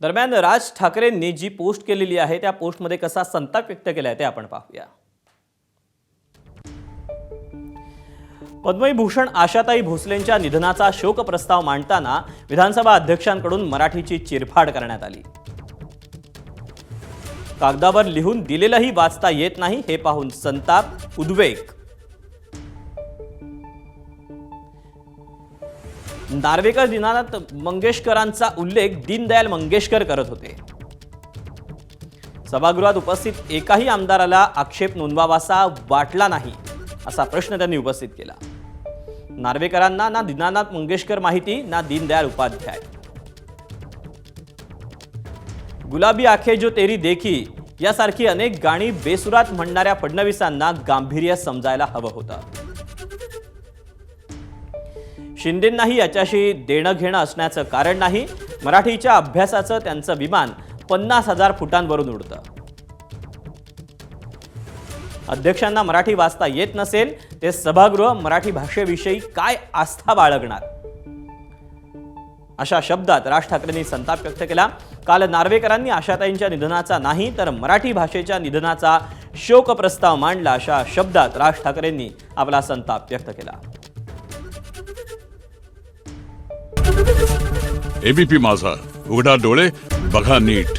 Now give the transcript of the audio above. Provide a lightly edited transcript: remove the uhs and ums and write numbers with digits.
दरम्यान राज ठाकरेंनी जी पोस्ट केलेली आहे त्या पोस्टमध्ये कसा संताप व्यक्त केलाय ते आपण पाहूया। पद्मविभूषण आशाताई भोसलेंच्या निधनाचा शोक प्रस्ताव मांडताना विधानसभा अध्यक्षांकडून मराठीची चिरफाड करण्यात आली। कागदावर लिहून दिलेलंही वाचता येत नाही हे पाहून संताप, उद्वेग। नार्वेकर दीनानाथ मंगेशकरांचा उल्लेख दीनदयाल मंगेशकर करत होते। सभागृहात उपस्थित एकाही आमदाराला आक्षेप नोंदवावासा वाटला नाही असा प्रश्न त्यांनी उपस्थित केला। नार्वेकरांना ना दीनानाथ मंगेशकर माहिती ना दीनदयाल उपाध्याय। गुलाबी आंखें जो तेरी देखी यासारखी अनेक गाणी बेसुरात म्हणणाऱ्या फडणवीसांना गांभीर्य समजायला हवं होतं। शिंदेंनाही याच्याशी देणं घेणं असण्याचं कारण नाही। मराठीच्या अभ्यासाचं त्यांचं विमान 50,000 फुटांवरून उडतं। अध्यक्षांना मराठी वाचता येत नसेल ते सभागृह मराठी भाषेविषयी काय आस्था बाळगणार, अशा शब्दात राज ठाकरेंनी संताप व्यक्त केला। काल नार्वेकरांनी आशाताईंच्या निधनाचा नाही तर मराठी भाषेच्या निधनाचा शोक प्रस्ताव मांडला, अशा शब्दात राज ठाकरेंनी आपला संताप व्यक्त केला। एबीपी माझा, उघडा डोळे बघा नीट।